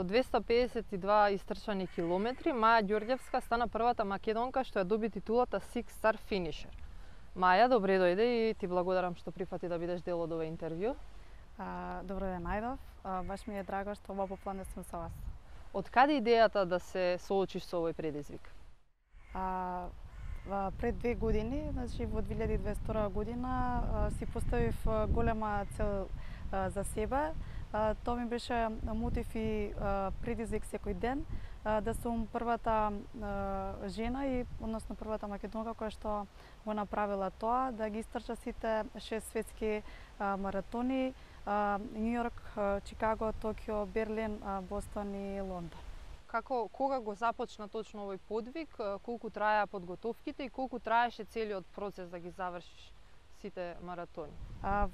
Со 252 истрчани километри, Маја Ѓорѓевска стана првата македонка што ја доби титулата Six Star Finisher. Маја, добре дојде и ти благодарам што прифати да бидеш дел од ова интервју. Добро ден, најдов. Баш ми е драго што ова попладне сум со вас. Од каде идејата да се соочиш со овој предизвик? Пред 2 години, значи во 2022 година, си поставив голема цел за себе. Тоа ми беше мотив и предизвик секој ден, да сум првата жена и односно првата македонка која што го направила тоа, да ги истрча сите 6 светски маратони: Њу Йорк, Чикаго, Токио, Берлин, Бостон и Лондон. Кога го започна точно овој подвиг, колку траја подготовките и колку траеше целиот процес да ги завршиш сите маратони?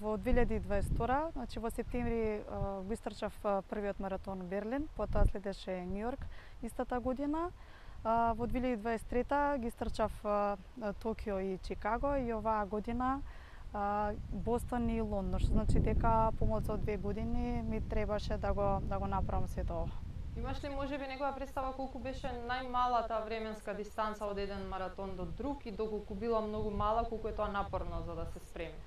Во 2022, значи во септември, го истрчав првиот маратон Берлин, потоа следеше Њу Йорк истата година. Во 2023 ги истрчав Токио и Чикаго и оваа година Бостон и Лондон, што значи дека помалку од 2 години ми требаше да го направам сето ова. Имаш ли можеби некоја представа колку беше најмалата временска дистанца од еден маратон до друг и доколку била многу мала, колку е тоа напорно за да се спреми?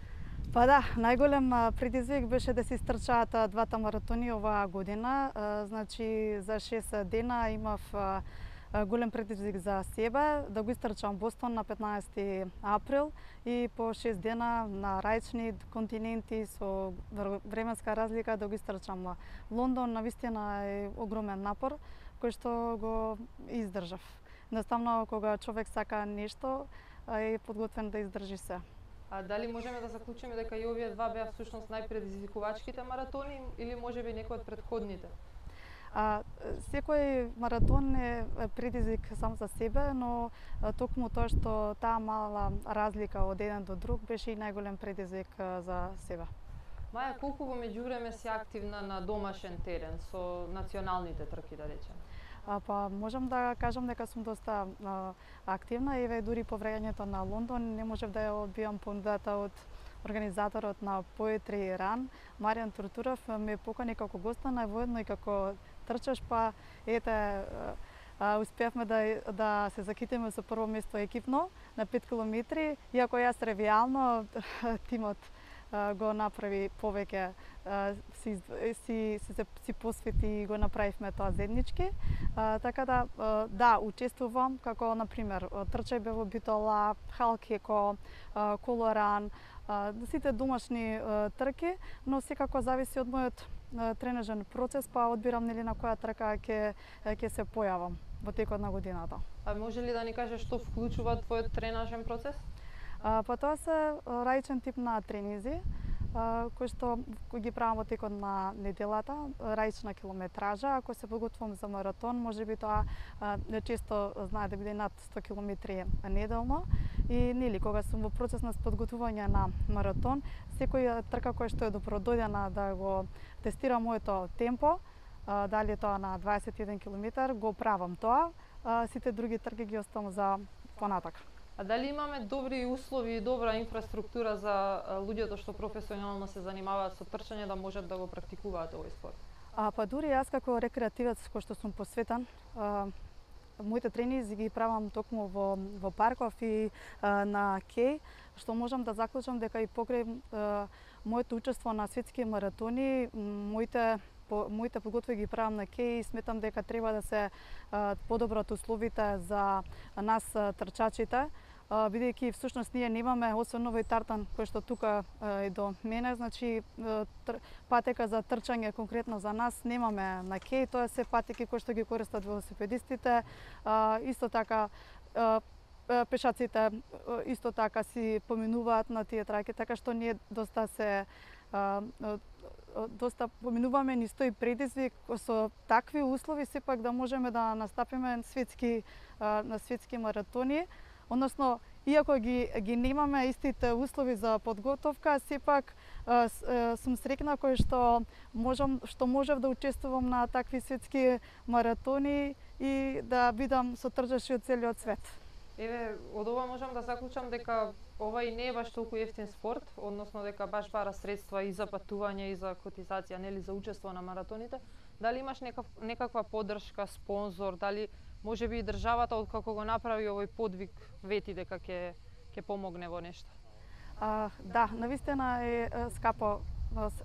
Па да, најголем предизвик беше да се истрчаат двата маратони оваа година. Значи за 6 дена имав голем предизвик за себе, да го истрчам Бостон на 15 април и по 6 дена на рајчни континенти со временска разлика да го истрчам Лондон. Навистина е огромен напор кој што го издржав. Едноставно, кога човек сака нешто, е подготвен да издржи се. А дали можеме да заклучиме дека и овие два беа всушност најпредизвикувачките маратони или можеби некој од претходните? Секој маратон е предизвик сам за себе, но токму тоа што таа мала разлика од еден до друг беше и најголем предизвик за себе. Маја, колку во меѓувреме си активна на домашен терен со националните трки, да речем? Па можам да кажам дека сум доста активна, еве дури по враќањето на Лондон не можев да ја одбијам понудата од организаторот на Poetry Run, Маријан Туртуров, ме покани како гост, највоедно и како трчаш, па ете успеавме да се закитиме со прво место екипно на 5 километри, иако јас ревијално тимот го направи повеќе, си посвети и го направивме тоа заеднички. Така да, учествувам како на пример трчајбе во Битола, Халкеко, Колоран, сите домашни трки, но секако зависи од мојот тренажен процес, па одбирам нели на која трка ќе се појавам во текот на годината. А може ли да ни кажеш што вклучува твојот тренажен процес? Па тоа се раичен тип на тренинзи, кои што ги правам во текот на неделата, раична километража. Ако се подготвувам за маратон, можеби тоа често знае да биде над 100 километри неделно. И нели кога сум во процес на подготвување на маратон, секоја трка која што е добродојдена да го тестирам моето темпо, дали тоа на 21 километар, го правам тоа. Сите други трки ги оставам за понатак. А дали имаме добри услови и добра инфраструктура за луѓето што професионално се занимаваат со трчање да можат да го практикуваат овој спорт? Па дури јас како рекреативец кој што сум посветен, моите тренинзи ги правам токму во парков и на кеј, што можам да заклучам дека и покрај моето учество на светски маратони, моите подготви ги правам на кеј и сметам дека треба да се подобрат условите за нас трчачите, бидејќи всушност ние немаме, освен овој тартан кој што тука е до мене, значи патека за трчање конкретно за нас немаме на кеј, тоа се патеки кои што ги користат велосипедистите, исто така пешаците исто така си поминуваат на тие траки, така што ние доста поминуваме низ тој предизвик со такви услови сепак да можеме да настапиме на светски маратони. Односно, иако ги немаме истите услови за подготовка, сепак сум среќна кој што можев да учествувам на такви светски маратони и да бидам со трчачи од целиот свет. Еве, од ова можам да заклучам дека ова и не е баш толку ефтин спорт, односно дека баш бара средства и за патување и за котизација, нели за учество на маратоните, Дали имаш некаква поддршка, спонзор, дали можеби и државата откако го направи овој подвиг вети дека ќе помогне во нешто? Да, навистина е скапо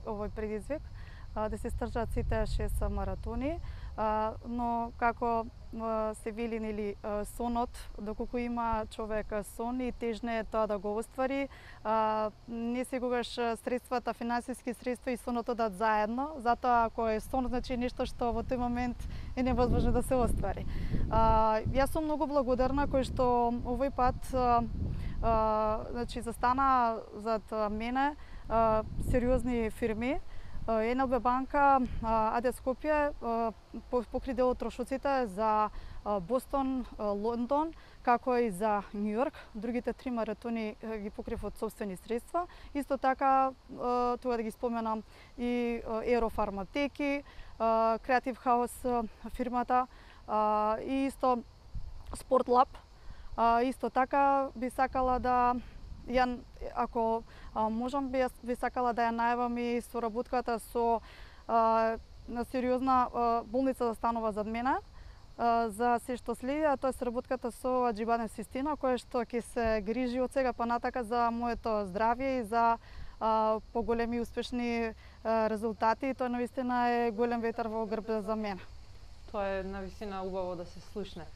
овој предизвик да се стржат сите 6 маратони, но како се вели нели сонот, доколку има човек сон и тежне тоа да го оствари, не секогаш средствата, финансиски средства и сонот одат заедно, затоа ако е сон, значи нешто што во тој момент е невозможно да се оствари. Јас сум многу благодарна кој што овој пат значи застана зад мене сериозни фирми. НЛБ банка, АД Скопје покри дел од трошоците за Бостон, Лондон, како и за Њу Јорк. Другите 3 маратони ги покрив од сопствени средства. Исто така, тоа да ги споменам и Ерофарматеки, Креатив Хаус фирмата, и исто Спортлаб. Исто така би сакала да ако можам би сакала да ја најавам и соработката со на сериозна болница застанува зад мене за се што следи, а тоа е соработката со Аџибаден Систина, која што ќе се грижи од сега па натака за моето здравје и за поголеми успешни резултати. Тоа навистина е голем ветар во грб за мене. Тоа е навистина убаво да се слушне.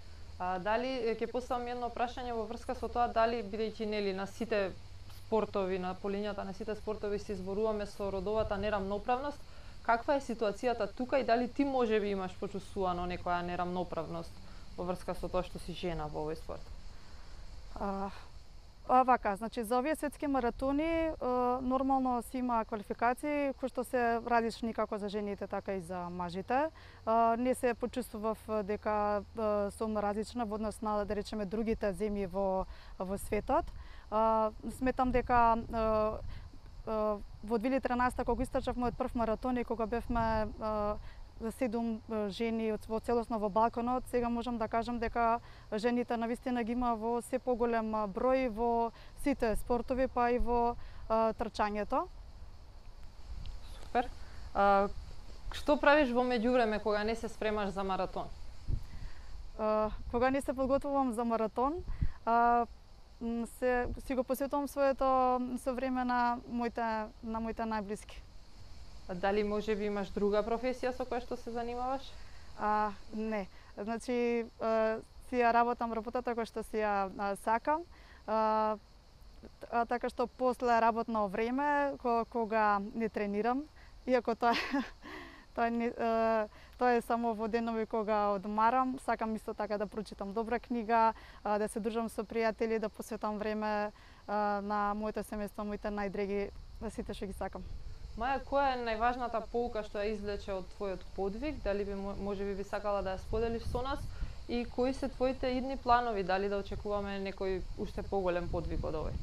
Дали ќе поставам едно прашање во врска со тоа, дали бидејќи нели на сите спортови, на полињата на сите спортови се изборуваме со родовата нерамноправност, каква е ситуацијата тука и дали ти можеби имаш почувствувано некоја нерамноправност во врска со тоа што си жена во овој спорт? Вака, значи за овие светски маратони нормално си има квалификации кои што се различни како за жените така и за мажите. Не се почувствував дека сум различна во однос на да речеме другите земји во светот. Сметам дека во 2013 кога истрчав мојот прв маратон и кога бевме 7 жени во целосно во Балканот, сега можам да кажам дека жените навистина ги има во се поголем број во сите спортови, па и во трчањето. Супер. Што правиш во меѓувреме кога не се спремаш за маратон? Кога не се подготвувам за маратон, си го посветувам своето време на моите најблиски. Дали можеби имаш друга професија со која што се занимаваш? Не. Значи, си ја работам работата која што си ја сакам. Така што после работно време, кога не тренирам, иако тоа е само во денови кога одмарам, сакам исто така да прочитам добра книга, да се дружам со пријатели, да посветам време на моето семејство, моите најдреги, сите што ги сакам. Маја, која е најважната поука што ја извлече од твојот подвиг? Дали можеби би сакала да ја споделиш со нас? И кои се твоите идни планови? Дали да очекуваме некој уште поголем подвиг од овој?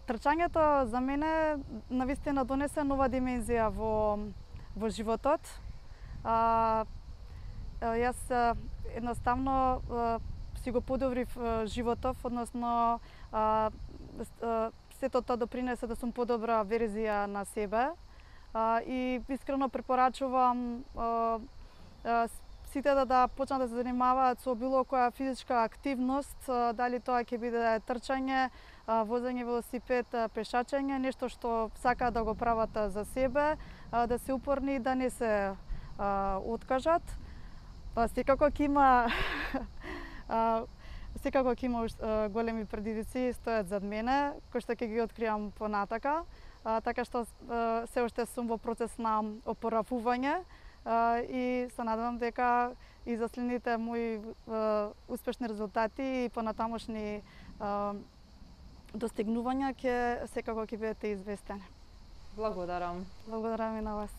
Трчањето за мене навистина донесе нова димензија во животот. Јас едноставно си го подобрив животов, односно сето тоа допринесе да сум подобра верзија на себе и искрено препорачувам сите да почнат да се занимаваат со било која физичка активност, дали тоа ќе биде трчање, возење велосипед, пешачење, нешто што сакаат да го прават за себе, да се упорни и да не се откажат. Секако ќе има големи предизвици стојат зад мене, кои што ќе ги откријам понатака, така што се уште сум во процес на опоравување и се надевам дека и за следните мои успешни резултати и понатамошни достигнувања секако ќе бидете известени. Благодарам. Благодарам и на вас.